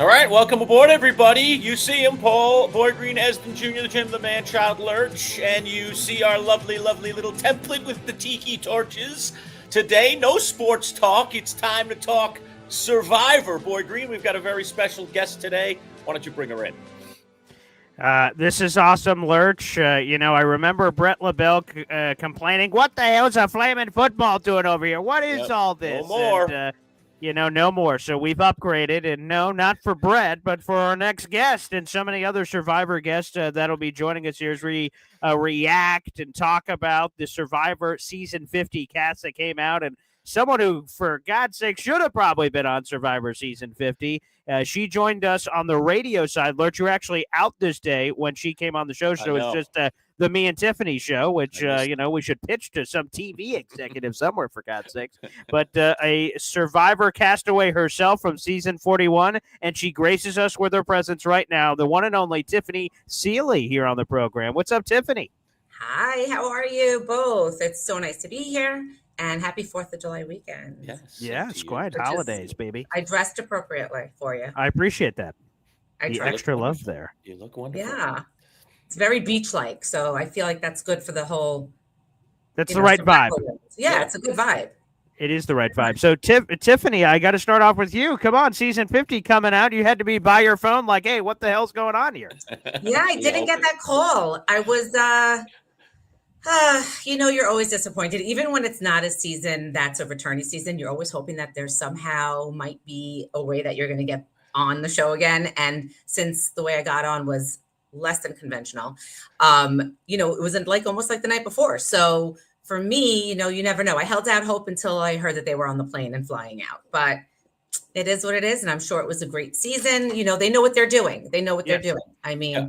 All right, welcome aboard, everybody. You see him, Paul Boy Green Esden Jr., the Jim the Manchild Lerch, and you see our lovely, lovely little template with the tiki torches. Today, no sports talk. It's time to talk Survivor. Boy Green, we've got a very special guest today. Why don't you bring her in? This is awesome, Lurch. I remember Brett LaBelle complaining, "What the hell's a flaming football doing over here? What is all this?" No more. And, no more. So we've upgraded, and no, not for Brett, but for our next guest and so many other Survivor guests that'll be joining us here as we react and talk about the Survivor Season 50 cast that came out, and someone who, for God's sake, should have probably been on Survivor Season 50. She joined us on the radio side. Lurch, you were actually out this day when she came on the show, so it's just the Me and Tiffany show, which, we should pitch to some TV executive somewhere, for God's sakes. But a Survivor castaway herself from season 41, and she graces us with her presence right now, the one and only Tiffany Seely here on the program. What's up, Tiffany? Hi, how are you both? It's so nice to be here. And happy 4th of July weekend. Yes, quiet holidays, baby. I dressed appropriately for you. I appreciate that. The extra love there. You look wonderful. Yeah. It's very beach-like, so I feel like that's good for the whole... That's the right vibe. Yeah, it's a good vibe. It is the right vibe. So, Tiffany, I got to start off with you. Come on, season 50 coming out. You had to be by your phone like, hey, what the hell's going on here? Yeah, I didn't get that call. I was... you're always disappointed. Even when it's not a season that's a returnee season, you're always hoping that there somehow might be a way that you're going to get on the show again. And since the way I got on was less than conventional, it wasn't like almost like the night before. So for me, you never know. I held out hope until I heard that they were on the plane and flying out. But it is what it is. And I'm sure it was a great season. They know what they're doing. They know what they're doing. I mean...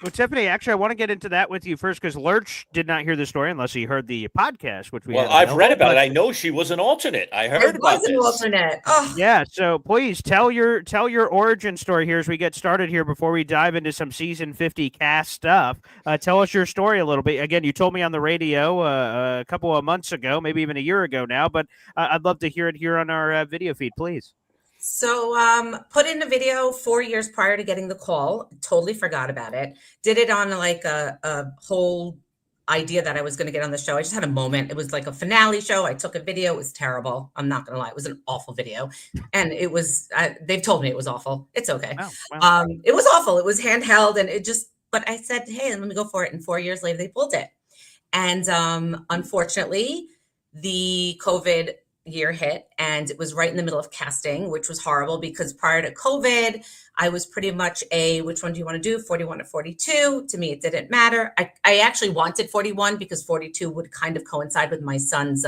Well, Tiffany, actually, I want to get into that with you first because Lurch did not hear the story unless he heard the podcast, which we. Well, I've read about it. I know she was an alternate. I heard about this. Alternate. Oh. Yeah, so please tell your origin story here as we get started here before we dive into some season 50 cast stuff. Tell us your story a little bit. Again, you told me on the radio a couple of months ago, maybe even a year ago now, but I'd love to hear it here on our video feed, please. So put in a video 4 years prior to getting the call. Totally forgot about it. Did it on like a whole idea that I was going to get on the show. I just had a moment. It was like a finale show. I took a video. It was terrible. I'm not going to lie. It was an awful video. And it was, they've told me it was awful. It's okay. Wow. It was awful. It was handheld and but I said, hey, let me go for it. And 4 years later, they pulled it. And unfortunately, the COVID year hit and it was right in the middle of casting, which was horrible because prior to COVID, I was pretty much which one do you want to do? 41 or 42? To me, it didn't matter. I actually wanted 41 because 42 would kind of coincide with my son's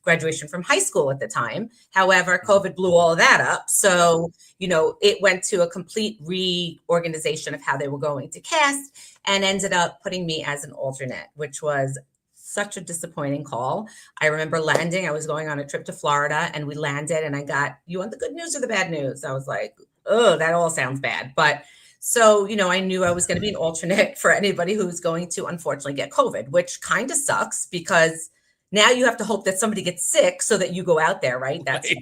graduation from high school at the time. However, COVID blew all of that up. So, it went to a complete reorganization of how they were going to cast and ended up putting me as an alternate, which was such a disappointing call. I remember landing. I was going on a trip to Florida and we landed and I got, you want the good news or the bad news? I was like, oh, that all sounds bad. But so, I knew I was going to be an alternate for anybody who's going to unfortunately get COVID, which kind of sucks because now you have to hope that somebody gets sick so that you go out there, right? That's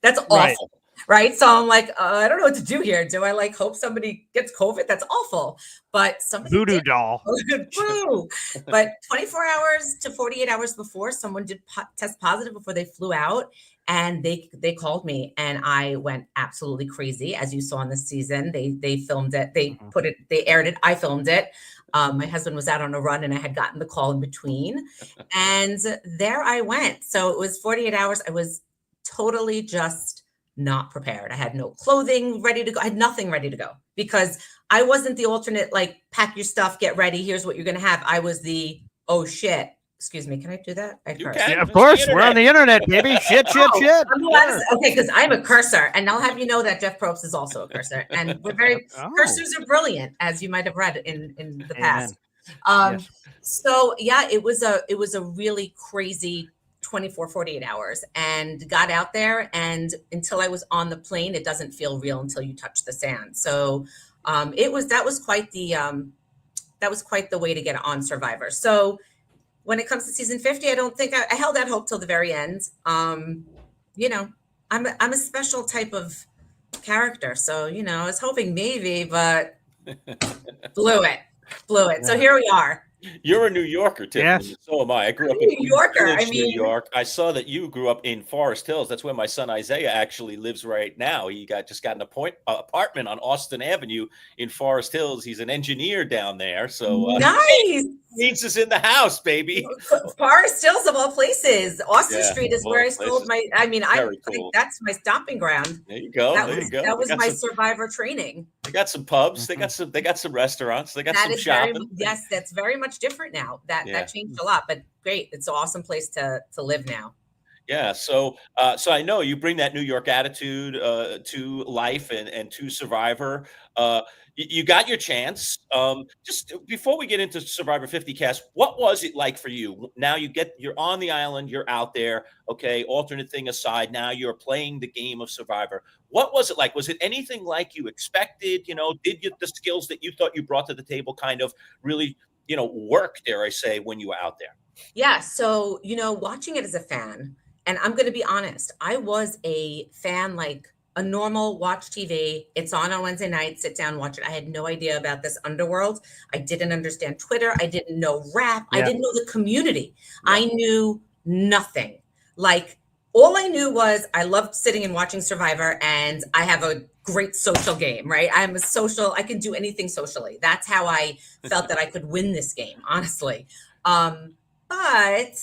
awful. Right. Right. So I'm like, I don't know what to do here. Do I hope somebody gets COVID? That's awful. But somebody voodoo doll. But 24 hours to 48 hours before, someone did test positive before they flew out. And they called me and I went absolutely crazy. As you saw in the season, they filmed it. They they aired it. I filmed it. My husband was out on a run and I had gotten the call in between. And there I went. So it was 48 hours. I was totally just not prepared. I had no clothing ready to go. I had nothing ready to go because I wasn't the alternate, pack your stuff, get ready. Here's what you're going to have. I was the, oh shit. Excuse me. Can I do that? Yeah, of course. We're on the internet, baby. Shit. Okay. Because I'm a cursor and I'll have you know that Jeff Probst is also a cursor and we're cursors are brilliant, as you might have read in the past. Yes. So yeah, it was a really crazy 24, 48 hours and got out there. And until I was on the plane, it doesn't feel real until you touch the sand. So that was quite the way to get on Survivor. So when it comes to season 50, I don't think I held out hope till the very end. I'm a special type of character. So, I was hoping maybe, but blew it. So here we are. You're a New Yorker, Tiffany. Yes. So am I. I grew up I'm in a New Yorker. Village, New York. I saw that you grew up in Forest Hills. That's where my son Isaiah actually lives right now. He just got an apartment on Austin Avenue in Forest Hills. He's an engineer down there. So nice. Needs us in the house, baby. Forest Hills of all places. Austin Yeah, Street is of where all I sold places. my. I mean, I Very think cool. that's my stomping ground. There you go. That There was you go. that was They got my some- Survivor training. They got some pubs. Mhm. They got some restaurants. They got That some is very shopping. yes, that's very much different now. That Yeah. changed a lot, but great. It's an awesome place to live now. Yeah, so I know you bring that New York attitude to life and to Survivor. You got your chance. Just before we get into Survivor 50 cast, what was it like for you? Now you're on the island, you're out there. Okay, alternate thing aside, now you're playing the game of Survivor. What was it like? Was it anything like you expected? Did the skills that you thought you brought to the table kind of really work? Dare I say, when you were out there? Yeah, so watching it as a fan, and I'm going to be honest, I was a fan, like a normal watch TV. It's on Wednesday night, sit down, watch it. I had no idea about this underworld. I didn't understand Twitter. I didn't know rap. I Yeah. didn't know the community. Yeah. I knew nothing. Like all I knew was I loved sitting and watching Survivor, and I have a great social game, right? I can do anything socially. That's how I felt that I could win this game, honestly. But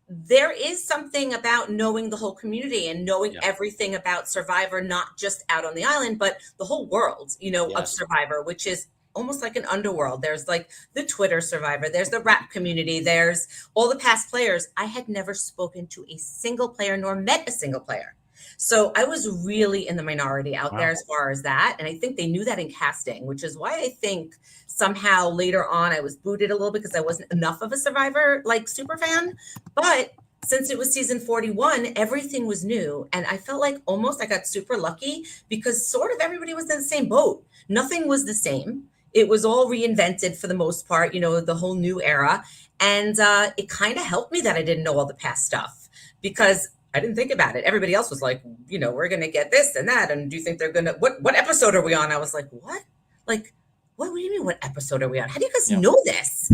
there is something about knowing the whole community and knowing Yeah. everything about Survivor, not just out on the island, but the whole world, of Yes. Survivor, which is almost like an underworld. There's like the Twitter Survivor, there's the rap community, there's all the past players. I had never spoken to a single player nor met a single player. So I was really in the minority out there Wow. as far as that. And I think they knew that in casting, which is why I think somehow later on I was booted a little bit because I wasn't enough of a Survivor like super fan. But since it was season 41, everything was new. And I felt like almost I got super lucky because sort of everybody was in the same boat. Nothing was the same. It was all reinvented for the most part, the whole new era. And it kind of helped me that I didn't know all the past stuff because I didn't think about it. Everybody else was like, we're going to get this and that. And do you think they're going to, what episode are we on? I was like, what? Like, what do you mean? What episode are we on? How do you guys know this?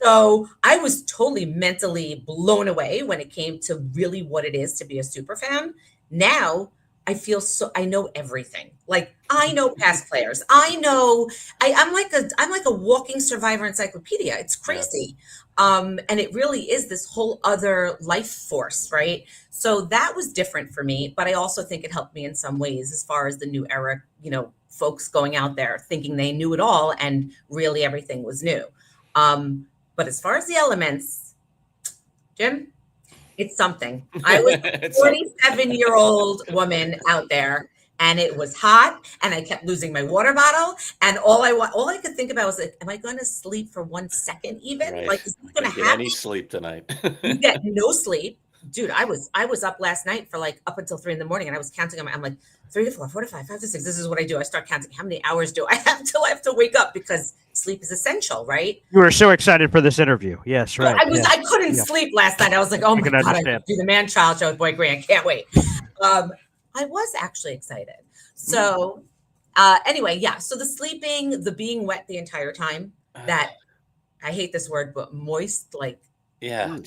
So I was totally mentally blown away when it came to really what it is to be a super fan. Now I feel I know everything. Like I know past players. I'm like a walking Survivor encyclopedia. It's crazy. And it really is this whole other life force, right? So that was different for me, but I also think it helped me in some ways as far as the new era, folks going out there thinking they knew it all and really everything was new. But as far as the elements, Jim, it's something. I was a 47-year-old woman out there and it was hot and I kept losing my water bottle. And all I could think about was like, am I going to sleep for 1 second even? Right. Like, is this going to Get happen? any sleep tonight? You get no sleep. Dude, I was up last night for like up until 3 a.m. and I was counting them. I'm like 3 to 4, 4 to 5, 5 to 6. This is what I do. I start counting how many hours do I have till I have to wake up because sleep is essential, right? You were so excited for this interview. Yes, right. I couldn't sleep last night. I was like, oh my can God, I understand. do the Manchild Lerch Boy Green. I can't wait. I was actually excited. So anyway, yeah. So the sleeping, the being wet the entire time, that I hate this word, but moist, like Yeah,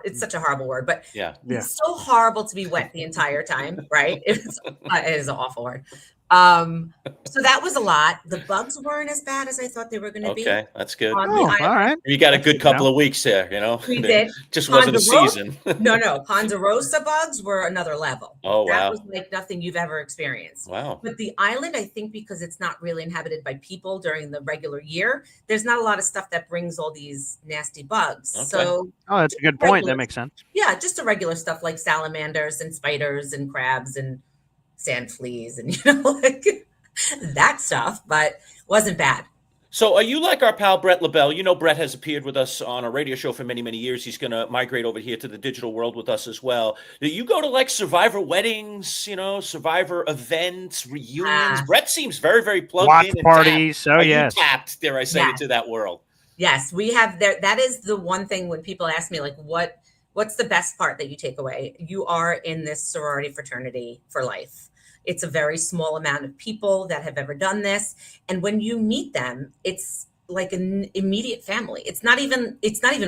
it's such a horrible word, but yeah. it's so horrible to be wet the entire time, right? It is an awful word. So that was a lot. The bugs weren't as bad as I thought they were going to be. Okay, that's good. on the Oh, island. all right. You got a That's good good to couple of weeks there, We did. Just wasn't a Ponderosa- season. No, Ponderosa bugs were another level. Oh, That wow. was like nothing you've ever experienced. Wow. But the island, I think because it's not really inhabited by people during the regular year, there's not a lot of stuff that brings all these nasty bugs. Okay. So Oh, that's a good point. That makes sense. yeah, just the regular stuff like salamanders and spiders and crabs and sand fleas and like that stuff, but wasn't bad. So are you like our pal Brett LaBelle? Brett has appeared with us on a radio show for many, many years. He's going to migrate over here to the digital world with us as well. Do you go to like Survivor weddings, Survivor events, reunions? Brett seems very, very plugged Watch in. And parties. tapped. Oh, Are yes. you tapped, dare I say, Yes. into that world? Yes, we have there. That is the one thing when people ask me like, what's the best part that you take away? You are in this sorority fraternity for life. It's a very small amount of people that have ever done this. And when you meet them, it's like an immediate family. It's not even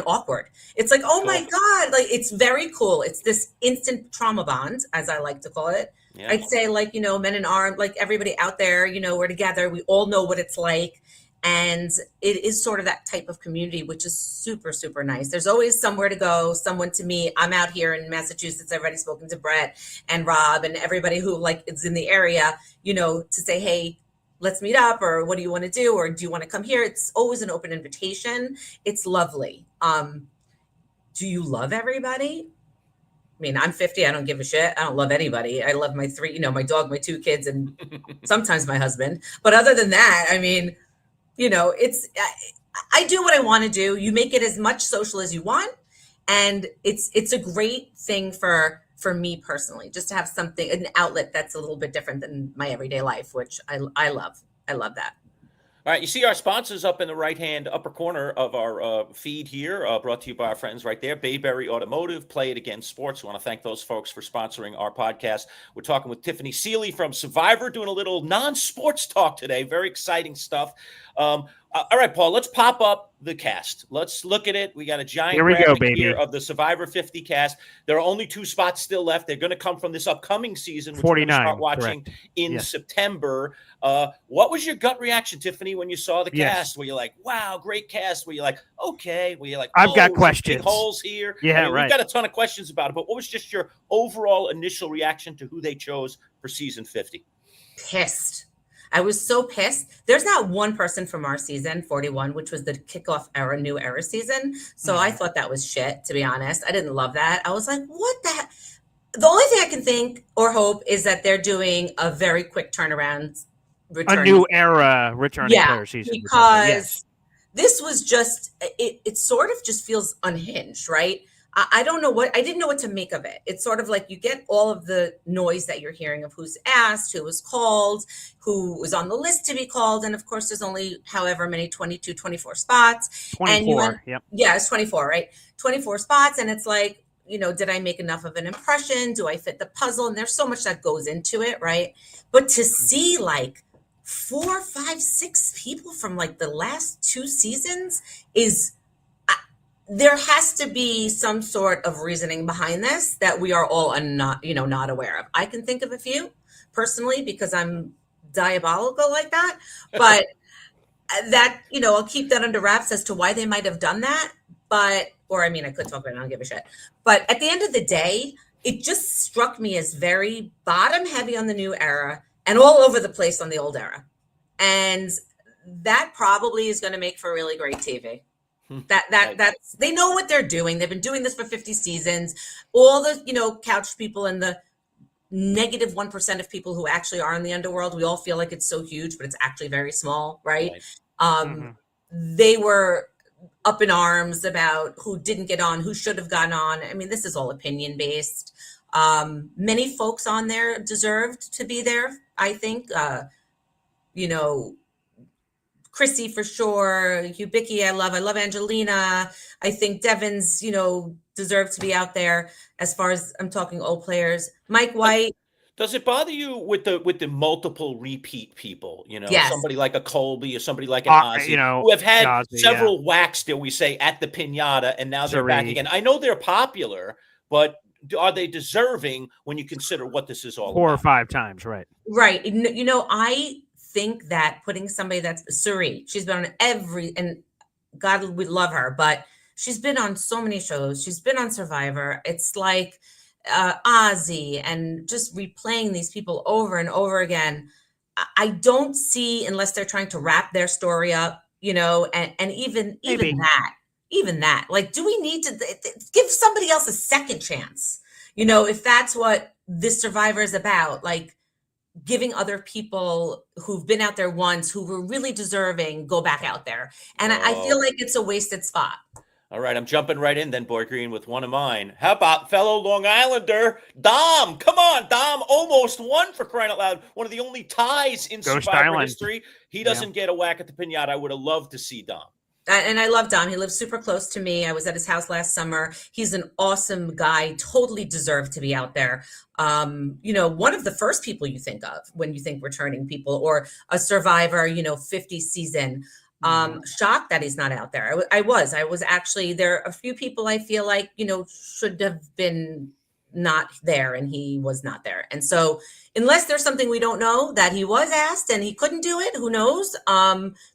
awkward. It's like, oh my God, like it's very cool. It's this instant trauma bond, as I like to call it. Yeah. I'd say, like, men in arms, like everybody out there, we're together. We all know what it's like. And it is sort of that type of community, which is super, super nice. There's always somewhere to go, someone to meet. I'm out here in Massachusetts. I've already spoken to Brett and Rob and everybody who like is in the area, to say, hey, let's meet up, or what do you want to do? Or do you want to come here? It's always an open invitation. It's lovely. Do you love everybody? I mean, I'm 50. I don't give a shit. I don't love anybody. I love my 3, my dog, my 2 kids, and sometimes my husband. But other than that, I mean, I do what I want to do. You make it as much social as you want. And it's a great thing for me personally, just to have something, an outlet that's a little bit different than my everyday life, which I love. I love that. All right, you see our sponsors up in the right-hand upper corner of our feed here, brought to you by our friends right there, Bayberry Automotive, Play It Again Sports. We want to thank those folks for sponsoring our podcast. We're talking with Tiffany Seely from Survivor, doing a little non-sports talk today. Very exciting stuff. All right, Paul, let's pop up the cast. Let's look at it. We got a giant graphic here of the Survivor 50 cast. There are only 2 spots still left. They're going to come from this upcoming season, which 49, we're going to start watching in September. What was your gut reaction, Tiffany, when you saw the cast? Were you like, wow, great cast? Were you like, okay? Were you like, I've got questions. Big holes here? Yeah, right. We've got a ton of questions about it, but what was just your overall initial reaction to who they chose for season 50? Pissed. I was so pissed. There's not one person from our season 41, which was the kickoff era, new era season. So I thought that was shit, to be honest. I didn't love that. I was like, what the only thing I can think or hope is that they're doing a very quick turnaround. A new era returning player season. Because this was just, it sort of just feels unhinged, right? I don't know I didn't know what to make of it. It's sort of like you get all of the noise that you're hearing of who's asked, who was called, who was on the list to be called. And of course, there's only however many, 22, 24 spots. 24, Yeah, it's 24, right? 24 spots. And it's like, did I make enough of an impression? Do I fit the puzzle? And there's so much that goes into it, right? But to see like 4, 5, 6 people from like the last 2 seasons is... there has to be some sort of reasoning behind this that we are all not aware of. I can think of a few personally because I'm diabolical like that, but that, I'll keep that under wraps as to why they might have done that. I could talk about it, I don't give a shit. But at the end of the day, it just struck me as very bottom heavy on the new era and all over the place on the old era. And that probably is going to make for really great TV. That's they know what they're doing. They've been doing this for 50 seasons. All the couch people and the negative 1% of people who actually are in the underworld, we all feel like it's so huge, but it's actually very small, right? They were up in arms about who didn't get on, who should have gotten on. I mean, this is all opinion based. Many folks on there deserved to be there, I think. Chrissy for sure, Hubicki, I love Angelina. I think Devin's, deserved to be out there as far as I'm talking old players. Mike White. Does it bother you with the multiple repeat people? Somebody like a Colby or somebody like an Ozzy, who have had several whacks, dare we say, at the pinata, and now they're back again. I know they're popular, but are they deserving when you consider what this is all 4 about? or 5 times, right? Right. I think that putting somebody that's Suri, she's been on and God, we love her, but she's been on so many shows. She's been on Survivor. It's like Ozzy and just replaying these people over and over again. I don't see, unless they're trying to wrap their story up, and even that, like, do we need to give somebody else a second chance? If that's what this Survivor is about, like, giving other people who've been out there once, who were really deserving, go back out there. And I feel like it's a wasted spot. All right, I'm jumping right in then, Boy Green, with one of mine. How about fellow Long Islander, Dom? Come on, Dom almost won, for crying out loud. One of the only ties in Survivor history. He doesn't get a whack at the pinata. I would have loved to see Dom. And I love Dom. He lives super close to me. I was at his house last summer. He's an awesome guy, totally deserved to be out there. One of the first people you think of when you think returning people or a survivor, 50 season. Shocked that he's not out there. I was actually, there are a few people I feel like, should have been not there, and he was not there. And so unless there's something we don't know that he was asked and he couldn't do it, who knows?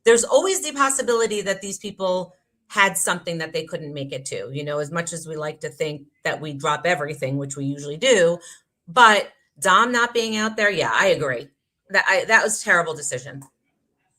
There's always the possibility that these people had something that they couldn't make it to, as much as we like to think that we drop everything, which we usually do. But Dom not being out there, yeah, I agree. That was a terrible decision.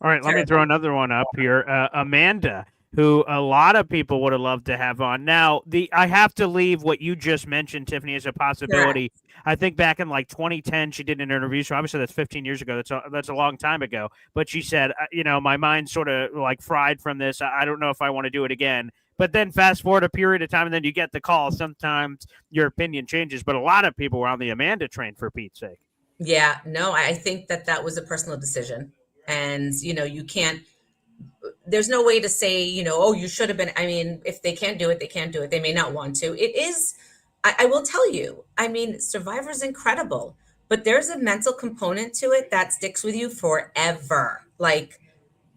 All right, let me throw another one up here. Amanda, who a lot of people would have loved to have on. Now, I have to leave what you just mentioned, Tiffany, as a possibility. Yeah. I think back in like 2010, she did an interview. So obviously that's 15 years ago. That's a long time ago. But she said, my mind's sort of like fried from this. I don't know if I want to do it again. But then fast forward a period of time, and then you get the call. Sometimes your opinion changes. But a lot of people were on the Amanda train, for Pete's sake. Yeah, no, I think that was a personal decision. And, you can't. There's no way to say, you should have been. I mean, if they can't do it, they can't do it. They may not want to. It is, I will tell you, Survivor's incredible, but there's a mental component to it that sticks with you forever. Like,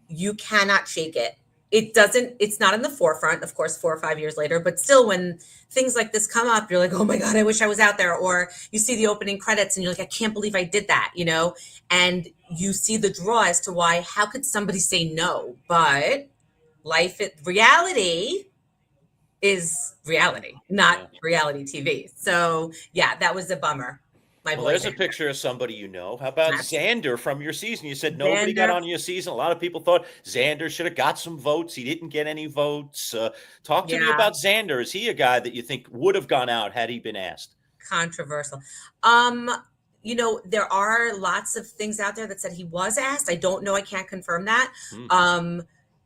you cannot shake it. It's not in the forefront, of course, 4 or 5 years later, but still when things like this come up, you're like, oh my God, I wish I was out there. Or you see the opening credits and you're like, I can't believe I did that, and you see the draw as to why, how could somebody say no? But reality is reality, not reality TV. So yeah, that was a bummer. There's a picture of somebody How about Xander from your season? You said nobody got on your season. A lot of people thought Xander should have got some votes. He didn't get any votes. Talk to me about Xander. Is he a guy that you think would have gone out had he been asked? Controversial. There are lots of things out there that said he was asked. I don't know. I can't confirm that.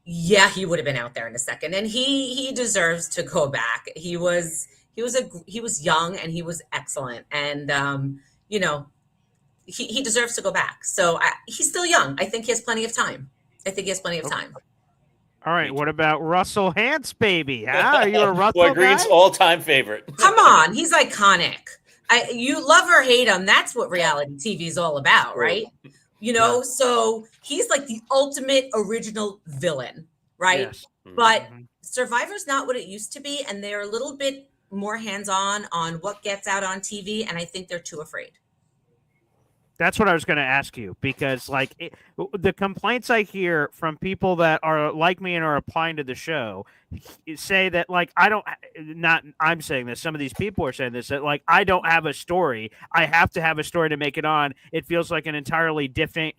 Yeah, he would have been out there in a second, and he deserves to go back. He was young and he was excellent, and he deserves to go back. So he's still young. I think he has plenty of time. All right. What about Russell Hantz, baby? Huh? Are you a Russell Boy Green's all-time favorite. Come on. He's iconic. You love or hate him. That's what reality TV is all about, right? So he's like the ultimate original villain, right? Yes. But Survivor's not what it used to be, and they're a little bit more hands-on on what gets out on TV, and I think they're too afraid. That's what I was going to ask you, because the complaints I hear from people that are like me and are applying to the show say that I'm saying this, some of these people are saying this, that I don't have a story. I have to have a story to make it on. It feels like an entirely different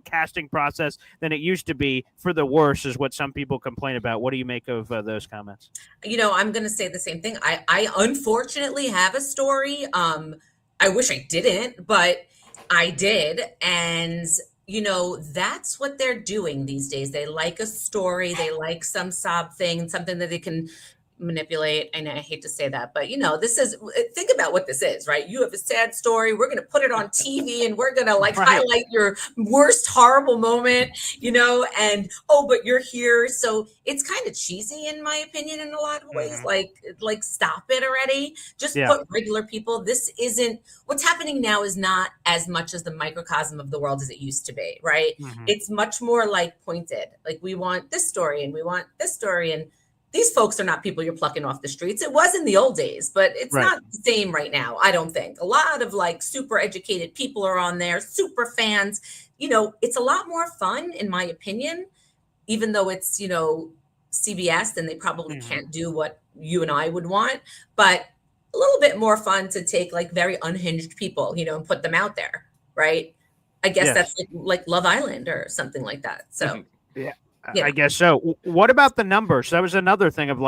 casting process than it used to be, for the worse, is what some people complain about. What do you make of those comments? I'm going to say the same thing. I unfortunately have a story. I wish I didn't, but I did. And, that's what they're doing these days. They like a story. They like some sob thing, something that they can manipulate. And I hate to say that, but think about what this is, right? You have a sad story. We're going to put it on TV and we're going to highlight your worst horrible moment, and, but you're here. So it's kind of cheesy in my opinion, in a lot of ways. Like stop it already. Just put regular people. What's happening now is not as much as the microcosm of the world as it used to be, right? It's much more pointed. We want this story and we want this story, and these folks are not people you're plucking off the streets. It was in the old days, but it's not the same right now, I don't think. A lot of super educated people are on there, super fans. It's a lot more fun, in my opinion, even though it's, CBS, then they probably can't do what you and I would want. But a little bit more fun to take very unhinged people, and put them out there, right? I guess that's like Love Island or something like that. So yeah. I guess so. What about the numbers? That was another thing of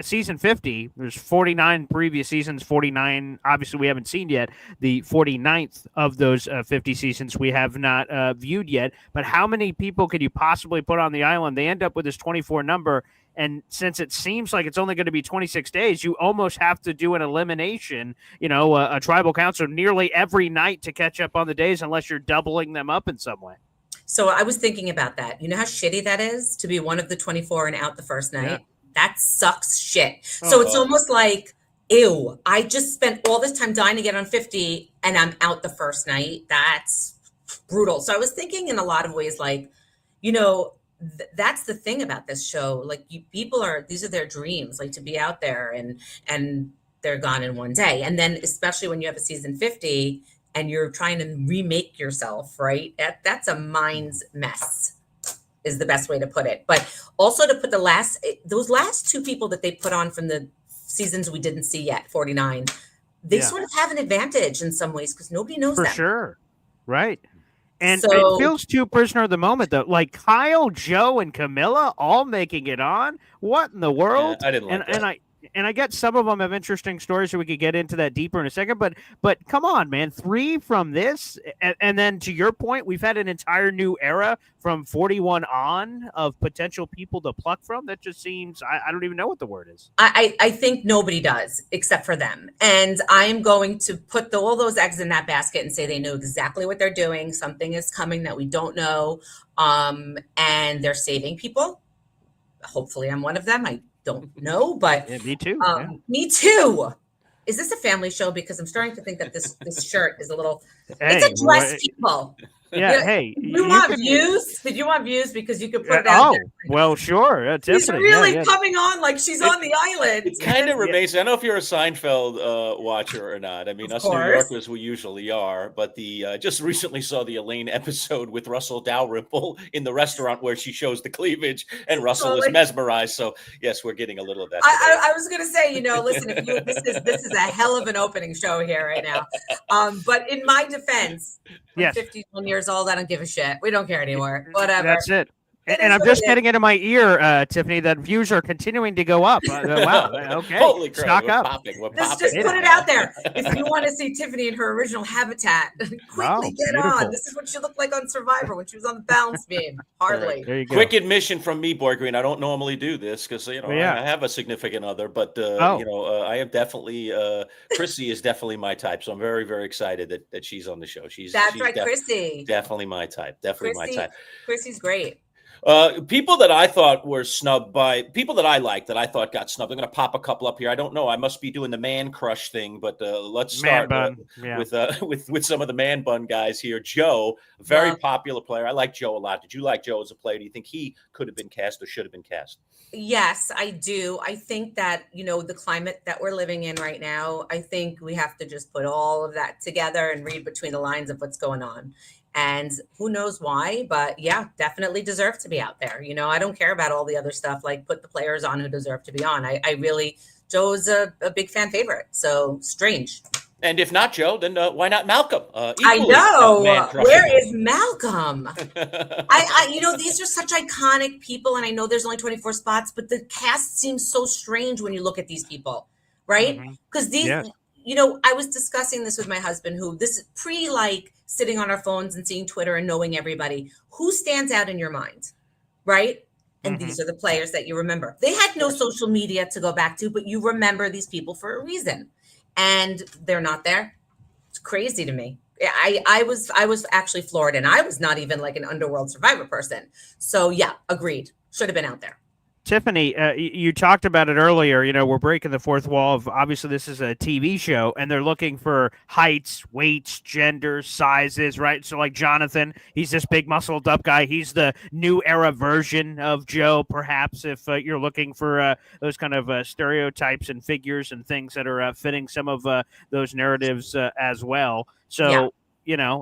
season 50, there's 49 previous seasons, 49, obviously we haven't seen yet. The 49th of those 50 seasons we have not viewed yet. But how many people could you possibly put on the island? They end up with this 24 number. And since it seems like it's only going to be 26 days, you almost have to do an elimination, a tribal council nearly every night to catch up on the days, unless you're doubling them up in some way. So I was thinking about that. You know how shitty that is to be one of the 24 and out the first night? Yeah. That sucks shit. So it's almost like, ew, I just spent all this time dying to get on 50 and I'm out the first night. That's brutal. So I was thinking in a lot of ways, like, that's the thing about this show. Like these are their dreams, like to be out there and they're gone in one day. And then especially when you have a season 50 and you're trying to remake yourself, right? That's a mind's mess is the best way to put it. But also to put those last two people that they put on from the seasons we didn't see yet, 49, they sort of have an advantage in some ways because nobody knows For them. sure. Right. And So- it feels too prisoner of the moment, though. Like Kyle, Joe, and Camilla all making it on. What in the world? Yeah, I didn't like that. And I get some of them have interesting stories, so we could get into that deeper in a second. But come on, man, 3 from this, and then to your point, we've had an entire new era from 41 on of potential people to pluck from. That just seems I don't even know what the word is. I think nobody does except for them. And I'm going to put all those eggs in that basket and say they know exactly what they're doing. Something is coming that we don't know. And they're saving people. Hopefully I'm one of them. I don't know, but Yeah, me too. me too. Is this a family show? Because I'm starting to think that this shirt is a little, it's a dress people. Yeah, hey. Did you want views? Did you want views? Because you could put it out there. Well, sure. She's Tiffany, really coming on like she's on the island. It kind of remains. I don't know if you're a Seinfeld watcher or not. I mean, us New Yorkers, we usually are. But just recently saw the Elaine episode with Russell Dalrymple in the restaurant where she shows the cleavage, and Russell is mesmerized. So yes, we're getting a little of that. I was going to say, listen, this is a hell of an opening show here right now. But in my defense, I'm 51 years old. I don't give a shit. We don't care anymore. Whatever. That's it. And I'm just getting into my ear, Tiffany, that views are continuing to go up. Wow. Okay. Holy crap. Stock we're up. Popping. Just put it out there. If you want to see Tiffany in her original habitat, quickly get on. This is what she looked like on Survivor when she was on the balance beam. Hardly. There you go. Quick admission from me, Boy Green. I don't normally do this because, I have a significant other, but, I am definitely, Chrissy is definitely my type. So I'm very, very excited that she's on the show. She's right, Chrissy. Definitely my type. My type. Chrissy's great. People that I thought were snubbed by people that I liked that I thought got snubbed. I'm going to pop a couple up here. I don't know. I must be doing the man crush thing, but let's start with some of the man bun guys here. Joe, very popular player. I like Joe a lot. Did you like Joe as a player? Do you think he could have been cast or should have been cast? Yes, I do. I think that, the climate that we're living in right now, I think we have to just put all of that together and read between the lines of what's going on. And who knows why, but definitely deserve to be out there. I don't care about all the other stuff, like put the players on who deserve to be on. I really, Joe's a big fan favorite. So strange. And if not Joe, then why not Malcolm? I know. Where is Malcolm? These are such iconic people. And I know there's only 24 spots, but the cast seems so strange when you look at these people, right? Because these, I was discussing this with my husband, who this is sitting on our phones and seeing Twitter and knowing everybody. Who stands out in your mind, right? And these are the players that you remember. They had no social media to go back to, but you remember these people for a reason. And they're not there. It's crazy to me. I was actually floored, and I was not even like an Underworld Survivor person. So agreed. Should have been out there. Tiffany, you talked about it earlier. We're breaking the fourth wall of, obviously this is a TV show, and they're looking for heights, weights, genders, sizes, right? So like Jonathan, he's this big muscled up guy. He's the new era version of Joe, perhaps, if you're looking for those kind of stereotypes and figures and things that are fitting some of those narratives as well. So,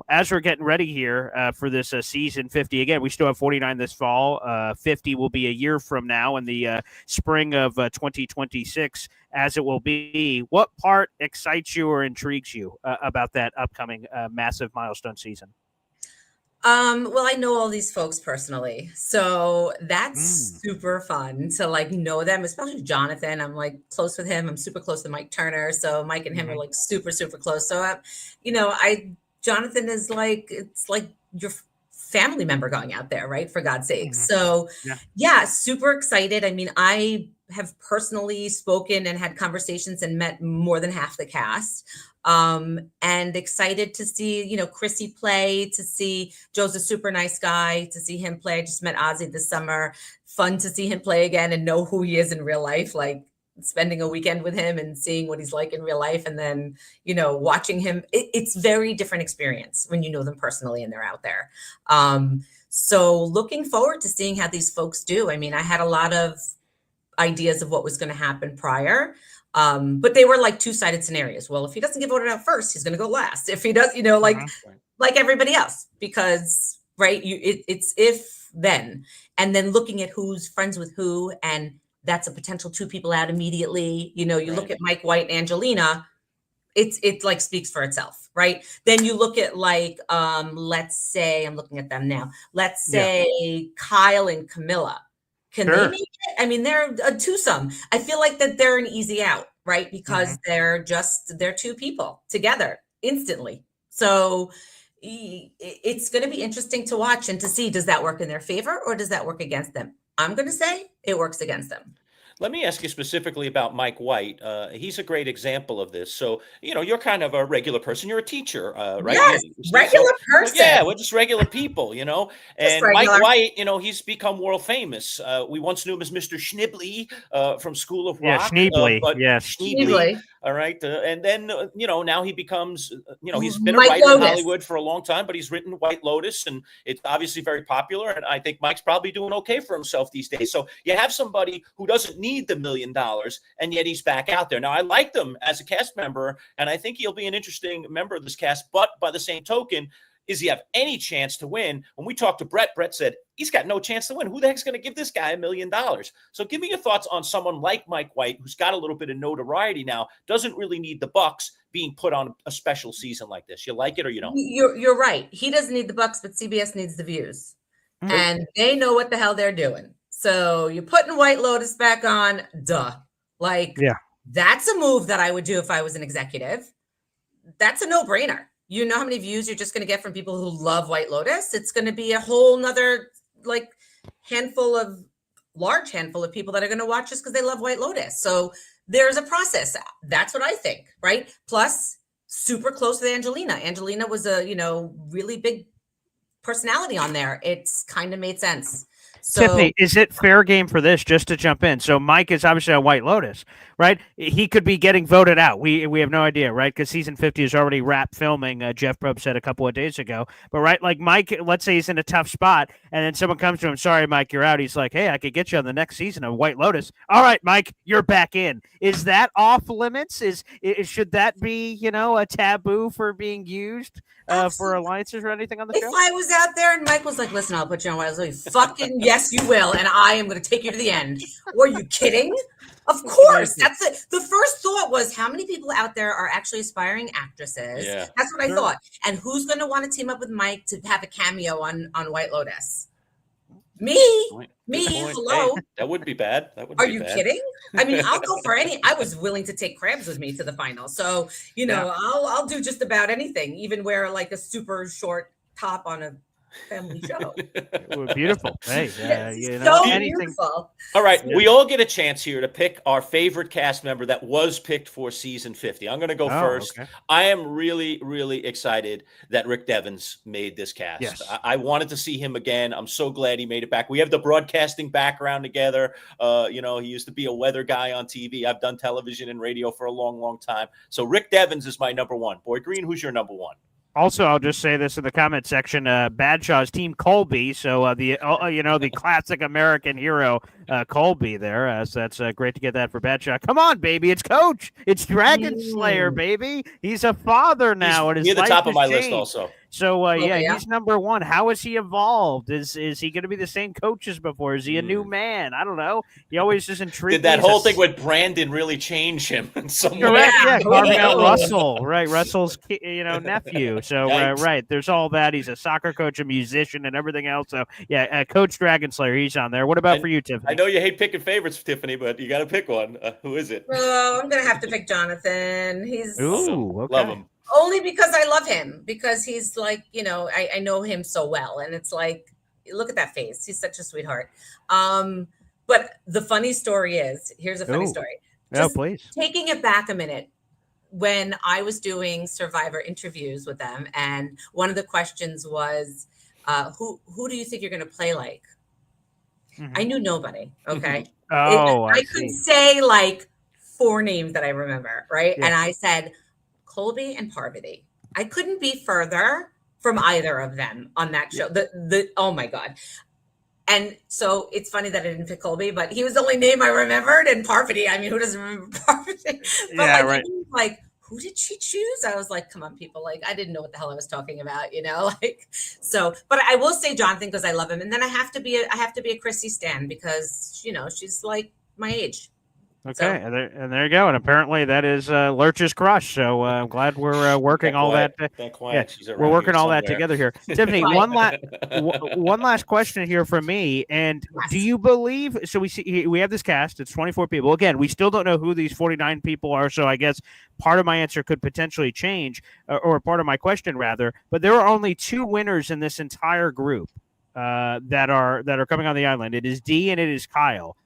as we're getting ready here for this season 50, again, we still have 49 this fall. 50 will be a year from now in the spring of 2026, as it will be. What part excites you or intrigues you about that upcoming massive milestone season? Well, I know all these folks personally, so that's super fun to know them, especially Jonathan. I'm close with him. I'm super close to Mike Turner. So Mike and him are super, super close. So, Jonathan is it's like your family member going out there, right? For God's sake. So super excited. I mean, I have personally spoken and had conversations and met more than half the cast. And excited to see, you know, Chrissy play, to see Joe's a super nice guy, to see him play. I just met Ozzy this summer. Fun to see him play again and know who he is in real life, like spending a weekend with him and seeing what he's like in real life. And then, you know, watching him, it's very different experience when you know them personally and they're out there. So looking forward to seeing how these folks do. I mean, I had a lot of ideas of what was going to happen prior. But they were like two-sided scenarios. Well, if he doesn't get voted out first, he's going to go last. If he does, you know, like everybody else, because it's if then, and then looking at who's friends with who, and that's a potential 2 people out immediately. You know, you look at Mike White and Angelina, it like speaks for itself, right? Then you look at like, let's say, I'm looking at them now. Let's say Kyle and Camilla. Can they make it? I mean, they're a twosome. I feel like that they're an easy out, right? Because they're 2 people together instantly. So it's going to be interesting to watch and to see, does that work in their favor or does that work against them? I'm going to say it works against them. Let me ask you specifically about Mike White. He's a great example of this. So, you know, you're kind of a regular person. You're a teacher, right? Yes, regular person. Yeah, we're just regular people, you know. And Mike White, you know, he's become world famous. We once knew him as Mr. Schnibley from School of Rock. Schneebly. Schneebly. All right. And then, you know, now he becomes, you know, he's been a writer in Hollywood for a long time, but he's written White Lotus, and it's obviously very popular. And I think Mike's probably doing okay for himself these days. So you have somebody who doesn't need the $1 million, and yet he's back out there. Now, I like him as a cast member, and I think he'll be an interesting member of this cast. But by the same token, is he have any chance to win? When we talked to Brett said he's got no chance to win. Who the heck's going to give this guy $1 million? So give me your thoughts on someone like Mike White, who's got a little bit of notoriety now, doesn't really need the bucks being put on a special season like this. You like it or you don't? You're right. He doesn't need the bucks, but CBS needs the views. And they know what the hell they're doing. So you're putting White Lotus back on, Like, that's a move that I would do if I was an executive. That's a no-brainer. You know how many views you're just going to get from people who love White Lotus? It's going to be a whole nother like large handful of people that are going to watch this because they love White Lotus. So there's a process. That's what I think, right? Plus, super close with Angelina. Angelina was a, you know, really big personality on there. It's kind of made sense. So, Tiffany, is it fair game for this, just to jump in? So Mike is obviously on White Lotus, right? He could be getting voted out. We have no idea, right? Because season 50 is already wrapped filming, Jeff Probst said a couple of days ago. But, right, like Mike, let's say he's in a tough spot, and then someone comes to him, sorry, Mike, you're out. He's like, hey, I could get you on the next season of White Lotus. All right, Mike, you're back in. Is that off limits? Should that be, you know, a taboo for being used for alliances or anything on the show? If I was out there and Mike was like, listen, I'll put you on White Lotus, fucking yes, you will, and I am going to take you to the end. Were you kidding? Of course. That's it. The first thought was, how many people out there are actually aspiring actresses? Yeah. That's what I thought. And who's going to want to team up with Mike to have a cameo on White Lotus? Me. Hello. Hey, that wouldn't be bad. Are you kidding? I mean, I'll go for any. I was willing to take Krabs with me to the final. So, you know, I'll do just about anything, even wear like a super short top on a family show. Beautiful. Hey, you know, so anything. Beautiful. All right, we all get a chance here to pick our favorite cast member that was picked for season 50. I'm going to go first. Okay. I am really, really excited that Rick Devens made this cast. Yes. I wanted to see him again. I'm so glad he made it back. We have the broadcasting background together. You know, he used to be a weather guy on TV. I've done television and radio for a long, long time. So Rick Devens is my number one. Boy Green, who's your number one? Also, I'll just say this in the comment section: Badshaw's Team Colby. So the classic American hero Colby there. So that's great to get that for Badshaw. Come on, baby, it's Coach. It's Dragon Slayer, baby. He's a father now. He's near the top of my list, also. So he's number one. How has he evolved? Is he going to be the same coach as before? Is he a new man? I don't know. He always is intrigued. Did that whole thing with Brandon really change him in some way? Yeah, carving out Russell, right? Russell's nephew. So right, there's all that. He's a soccer coach, a musician, and everything else. So Coach Dragon Slayer, he's on there. What about for you, Tiffany? I know you hate picking favorites, Tiffany, but you got to pick one. Who is it? Oh, I'm gonna have to pick Jonathan. He's okay. Love him. Only because I love him, because he's like, you know, I know him so well. And it's like, look at that face. He's such a sweetheart. But But the funny story is, here's a funny Ooh. story. No, please. Taking it back a minute, when I was doing Survivor interviews with them, and one of the questions was, who do you think you're going to play like? Mhm. I knew nobody. Okay. Oh, I could see. say like 4 names that I remember, right? Yeah. And I said Colby and Parvati. I couldn't be further from either of them on that show. The oh my God. And so it's funny that I didn't pick Colby, but he was the only name I remembered. And Parvati, I mean, who doesn't remember Parvati? But Yeah, like, right. like, who did she choose? I was like, come on, people. Like, I didn't know what the hell I was talking about, you know? Like, so, but I will say Jonathan because I love him. And then I have to be a Chrissy Stan because, you know, she's like my age. Okay, So, and there you go. And apparently that is Lerch's crush. So I'm glad we're working all that. That quiet. Yeah, She's around we're working here all that somewhere. together here. Tiffany, Right. one last question here from me. And do Yes. you believe? So we have this cast. It's 24 people. Again, we still don't know who these 49 people are. So I guess part of my answer could potentially change, or part of my question rather. But there are only 2 winners in this entire group that are coming on the island. It is Dee and it is Kyle.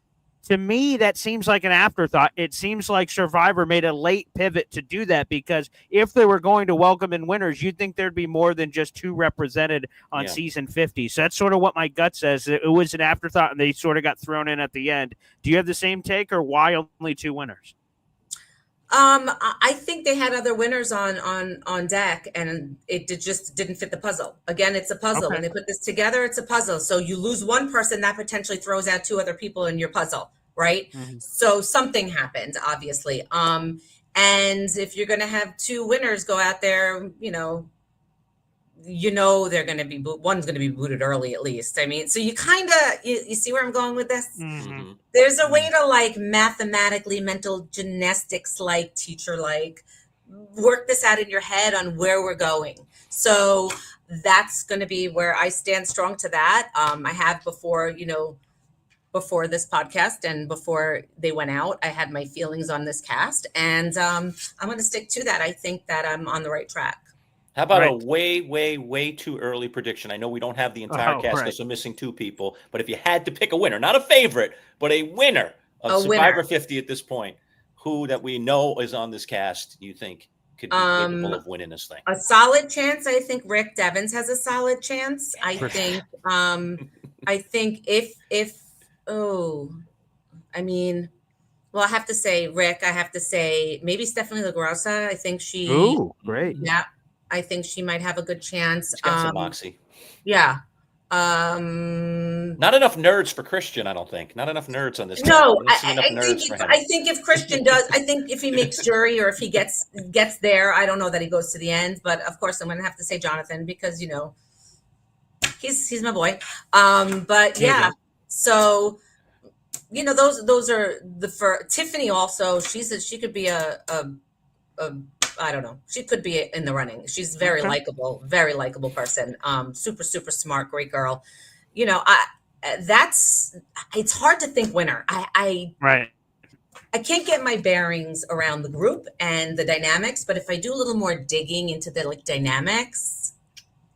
To me, that seems like an afterthought. It seems like Survivor made a late pivot to do that because if they were going to welcome in winners, you'd think there'd be more than just 2 represented on season 50. So that's sort of what my gut says. It was an afterthought, and they sort of got thrown in at the end. Do you have the same take, or why only 2 winners? I think they had other winners on deck, and it just didn't fit the puzzle. Again, it's a puzzle. Okay. When they put this together, it's a puzzle. So you lose one person, that potentially throws out 2 other people in your puzzle, right? Mhm. So something happened, obviously. And if you're going to have 2 winners go out there, you know they're going to be one's going to be booted early at least. I mean, so you kind of you see where I'm going with this. Mm-hmm. There's a way to like mathematically, mental gymnastics, like teacher, like work this out in your head on where we're going. So that's going to be where I stand strong to that. I have before this podcast and before they went out, I had my feelings on this cast, and I'm going to stick to that. I think that I'm on the right track. How about Right. a way too early prediction? I know we don't have the entire cast right. because we're missing 2 people, but if you had to pick a winner, not a favorite, but a winner of A Survivor winner. 50 at this point, who that we know is on this cast you think could be capable of winning this thing? A solid chance. I think Rick Devens has a solid chance. I For think I mean, well, I have to say Rick. I have to say maybe Stephanie LaGrossa. I think she. Ooh, great. Yeah, I think she might have a good chance. She's got some moxie. Yeah. Not enough nerds for Christian, I don't think. Not enough nerds on this. No, I think if Christian does, I think if he makes jury or if he gets there, I don't know that he goes to the end. But of course, I'm going to have to say Jonathan because he's my boy. But yeah, so those are for Tiffany. Also, she could be a I don't know. She could be in the running. She's very likable person. Super, super smart, great girl. It's hard to think winner. I can't get my bearings around the group and the dynamics, but if I do a little more digging into the dynamics,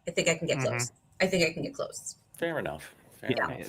I think I can get close. I think I can get close. Fair enough.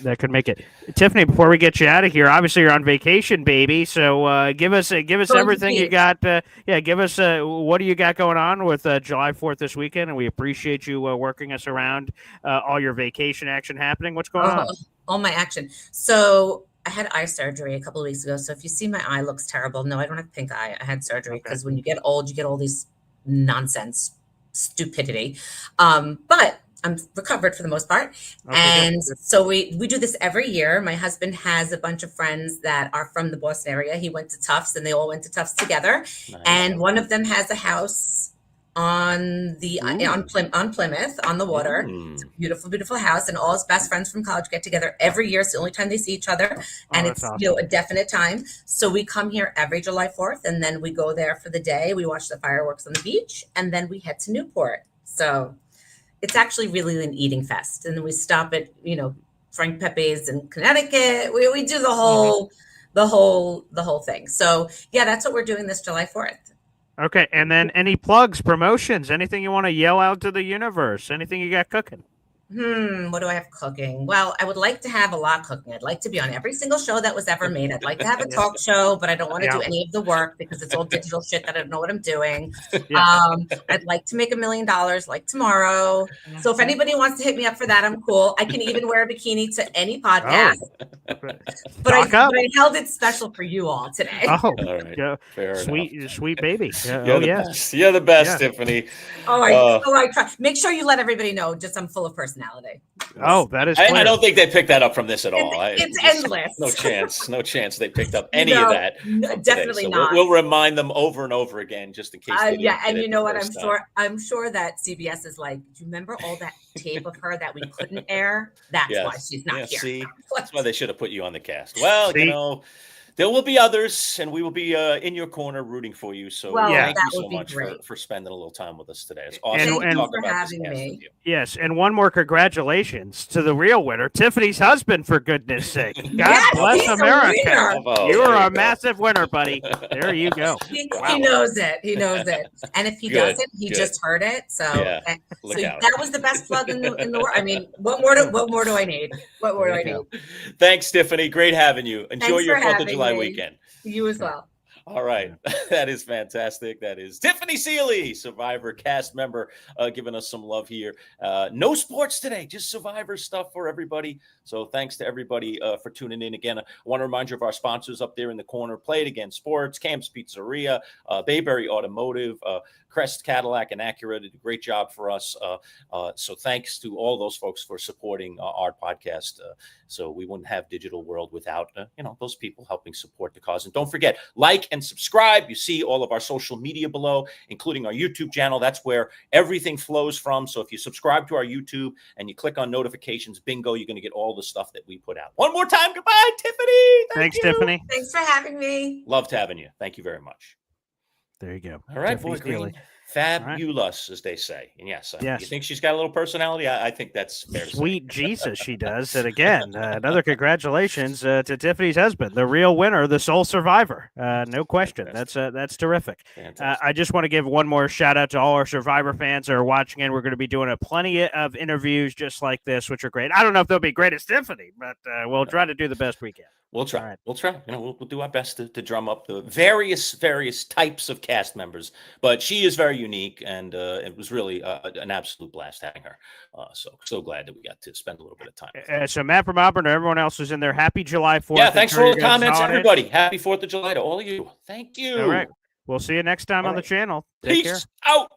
That could make it. Tiffany, before we get you out of here, obviously you're on vacation, baby. So give us everything you got. Give us what do you got going on with July 4th this weekend, and we appreciate you working us around all your vacation action happening. What's going on? All my action. So I had eye surgery a couple of weeks ago. So if you see my eye looks terrible, no, I don't have pink eye. I had surgery because when you get old, you get all these nonsense, stupidity. But I'm recovered for the most part. And so we do this every year. My husband has a bunch of friends that are from the Boston area. He went to Tufts and they all went to Tufts together. Nice. And one of them has a house on Plymouth on the water. It's a beautiful, beautiful house. And all his best friends from college get together every year. It's the only time they see each other. And it's awesome. A definite time. So we come here every July 4th and then we go there for the day. We watch the fireworks on the beach and then we head to Newport. So it's actually really an eating fest. And then we stop at, Frank Pepe's in Connecticut. We do the whole thing. So yeah, that's what we're doing this July 4th. Okay. And then any plugs, promotions, anything you want to yell out to the universe, anything you got cooking? What do I have cooking? Well, I would like to have a lot cooking. I'd like to be on every single show that was ever made. I'd like to have a talk show, but I don't want to do any of the work because it's all digital shit that I don't know what I'm doing. I'd like to make $1 million like tomorrow. So if anybody wants to hit me up for that, I'm cool. I can even wear a bikini to any podcast. But I held it special for you all today. Oh, all right. Fair sweet, enough. sweet baby. Best. You're the best, Tiffany. I try. Make sure you let everybody know. Just I'm full of personality. Oh, that is. I don't think they picked that up from this at all. It's endless. No chance they picked up any of that. Definitely not. We'll remind them over and over again, just in case. And you know what? I'm sure that CBS is like, do you remember all that tape of her that we couldn't air? That's why she's not here. See, that's why they should have put you on the cast. Well, you know. There will be others, and we will be in your corner rooting for you. So thank you so much for spending a little time with us today. It's awesome to talk about this cast with you. Yes, and one more congratulations to the real winner, Tiffany's husband, for goodness sake. God bless America. You are a massive winner, buddy. There you go. He knows it. He knows it. And if he doesn't, he just heard it. So, that was the best plug in the world. I mean, what more do I need? What more do I need? Thanks, Tiffany. Great having you. Enjoy your 4th of July weekend. You as well. All right. That is fantastic. That is Tiffany Seely, Survivor cast member, giving us some love here. No sports today, just Survivor stuff for everybody. So thanks to everybody for tuning in. Again, I want to remind you of our sponsors up there in the corner. Play It Again Sports, Camp's Pizzeria, Bayberry Automotive, Crest Cadillac and Acura did a great job for us. So thanks to all those folks for supporting our podcast. So we wouldn't have Digital World without, those people helping support the cause. And don't forget, like and subscribe. You see all of our social media below, including our YouTube channel. That's where everything flows from. So if you subscribe to our YouTube and you click on notifications, bingo, you're going to get all the stuff that we put out. One more time. Goodbye, Tiffany. Thanks, Tiffany. Thanks for having me. Loved having you. Thank you very much. There you go. All right, Boy Green. Fabulous, as they say. And yes, you think she's got a little personality? I think that's fair. Sweet Jesus, she does. And again, another congratulations to Tiffany's husband, the real winner, the sole survivor. No question. That's terrific. I just want to give one more shout out to all our Survivor fans that are watching in. We're going to be doing plenty of interviews just like this, which are great. I don't know if they'll be great as Tiffany, but we'll try to do the best we can. We'll try. Right. We'll try. We'll do our best to drum up the various types of cast members. But she is very unique, and it was really an absolute blast having her. So glad that we got to spend a little bit of time. So Matt from Auburn, and everyone else who's in there. Happy July 4th. Yeah, thanks for all the comments, everybody. Happy 4th of July to all of you. Thank you. All right. We'll see you next time on the channel. Take care. Peace out.